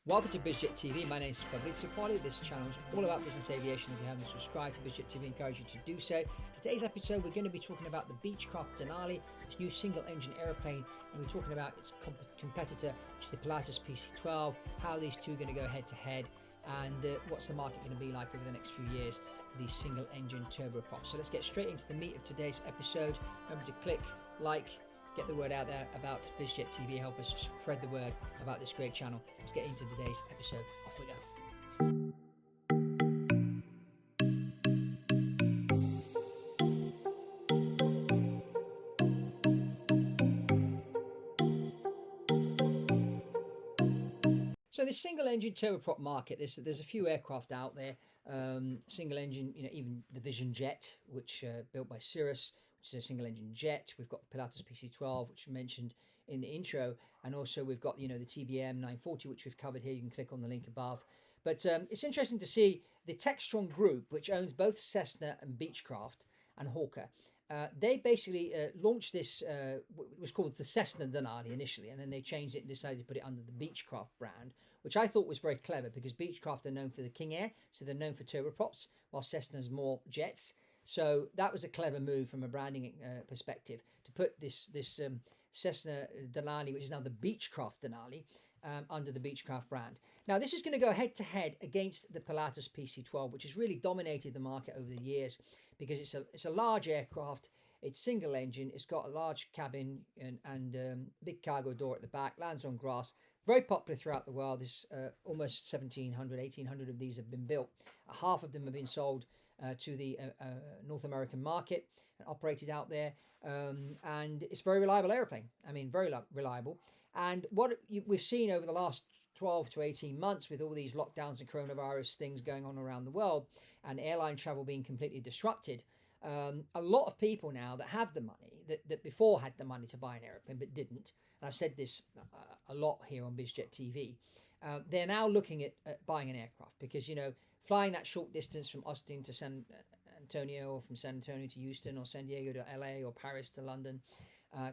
Welcome to BizJet TV. My name is Fabrizio. This channel is all about business aviation. If you haven't subscribed to BizJet TV, I encourage you to do so. Today's episode, we're going to be talking about the BEECHCRAFT Denali, this new single-engine aeroplane, and we're talking about its competitor, which is the Pilatus PC-12, how these two are going to go head-to-head, and what's the market going to be like over the next few years for these single-engine turboprops. So let's get straight into the meat of today's episode. Remember to click, like, get the word out there about BizJet TV, help us spread the word about this great channel. Let's get into today's episode. Off we go. So this single engine turboprop market, there's a few aircraft out there, single engine, even the Vision Jet, which built by Cirrus, which is a single engine jet. We've got the Pilatus PC-12, which we mentioned in the intro, and also we've got the TBM 940, which we've covered here. You can click on the link above. But it's interesting to see the Textron Group, which owns both Cessna and BEECHCRAFT and Hawker. They basically launched this, it was called the Cessna Denali initially, and then they changed it and decided to put it under the BEECHCRAFT brand, which I thought was very clever because BEECHCRAFT are known for the King Air, so they're known for turboprops, while Cessna's more jets. So that was a clever move from a branding perspective to put this Cessna Denali, which is now the BEECHCRAFT Denali, under the BEECHCRAFT brand. Now this is going to go head-to-head against the Pilatus PC-12, which has really dominated the market over the years because it's a large aircraft. It's single engine. It's got a large cabin and big cargo door at the back. Lands on grass. Very popular throughout the world. There's almost 1,700, 1,800 of these have been built. Half of them have been sold to the North American market and operated out there. And it's a very reliable airplane. I mean, very reliable. And what we've seen over the last 12 to 18 months with all these lockdowns and coronavirus things going on around the world and airline travel being completely disrupted, a lot of people now that have the money, that before had the money to buy an aeroplane but didn't, and I've said this a lot here on BizJet TV, they're now looking at buying an aircraft because, flying that short distance from Austin to San Antonio, or from San Antonio to Houston, or San Diego to LA, or Paris to London,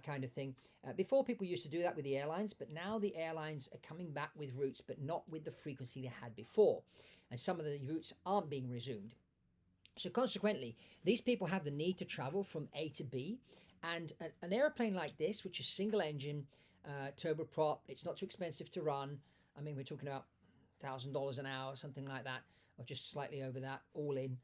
kind of thing. Before, people used to do that with the airlines, but now the airlines are coming back with routes, but not with the frequency they had before. And some of the routes aren't being resumed. So consequently, these people have the need to travel from A to B, and an airplane like this, which is single engine, turboprop, it's not too expensive to run. I mean, we're talking about $1,000 an hour, something like that, or just slightly over that, all in,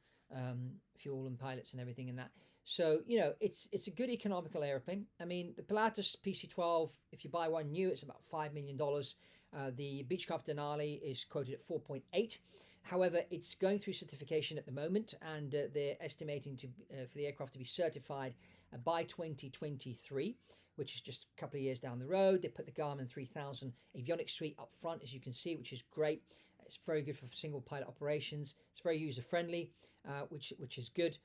fuel and pilots and everything in that. So, it's a good economical airplane. I mean, the Pilatus PC-12, if you buy one new, it's about $5 million. The BEECHCRAFT Denali is quoted at 4.8. However, it's going through certification at the moment, and they're estimating for the aircraft to be certified by 2023, which is just a couple of years down the road. They put the Garmin 3000 avionics suite up front, as you can see, which is great. It's very good for single pilot operations. It's very user friendly, which is good.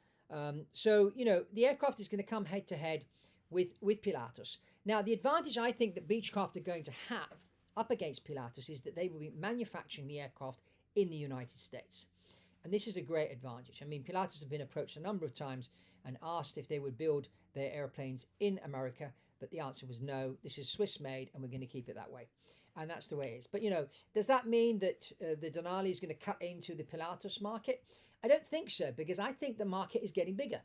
So the aircraft is going to come head to head with Pilatus. Now, the advantage I think that BEECHCRAFT are going to have up against Pilatus is that they will be manufacturing the aircraft in the United States. And this is a great advantage. I mean, Pilatus have been approached a number of times and asked if they would build their airplanes in America, but the answer was no. This is Swiss made and we're going to keep it that way. And that's the way it is. But, does that mean that the Denali is going to cut into the Pilatus market? I don't think so, because I think the market is getting bigger.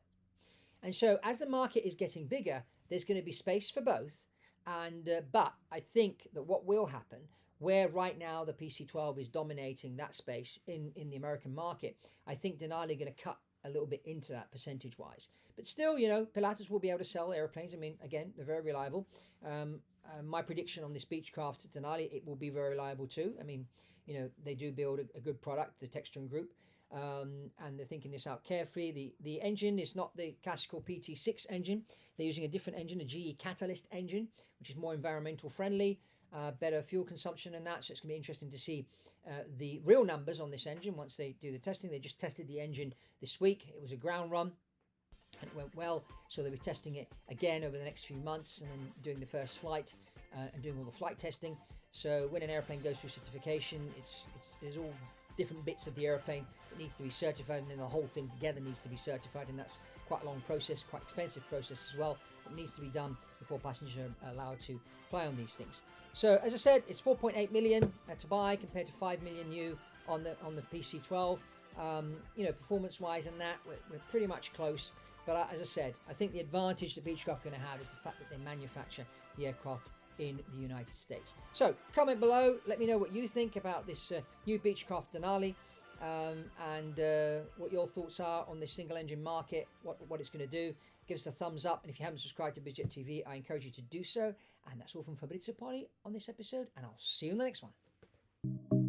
And so as the market is getting bigger, there's going to be space for both. And but I think that what will happen, where right now the PC-12 is dominating that space in the American market, I think Denali are going to cut a little bit into that percentage-wise. But still, Pilatus will be able to sell airplanes. I mean, again, they're very reliable. My prediction on this BEECHCRAFT Denali, it will be very reliable too. I mean, they do build a good product, the Textron Group. And they're thinking this out carefully. The engine is not the classical PT6 engine. They're using a different engine, a GE Catalyst engine, which is more environmental friendly, better fuel consumption and that. So it's going to be interesting to see the real numbers on this engine once they do the testing. They just tested the engine this week. It was a ground run and it went well. So they'll be testing it again over the next few months and then doing the first flight and doing all the flight testing. So when an airplane goes through certification, there's all different bits of the aeroplane that needs to be certified, and then the whole thing together needs to be certified, and that's quite a long process, quite expensive process as well. It needs to be done before passengers are allowed to fly on these things. So as I said, it's 4.8 million to buy compared to 5 million new on the PC12. You know, performance-wise and that, we're pretty much close. But as I said, I think the advantage that Beechcraft are going to have is the fact that they manufacture the aircraft in the United States. So comment below, let me know what you think about this new Beechcraft Denali, and what your thoughts are on this single engine market, what it's going to do. Give us a thumbs up, and if you haven't subscribed to BizJet TV, I encourage you to do so. And that's all from Fabrizio on this episode, and I'll see you in the next one.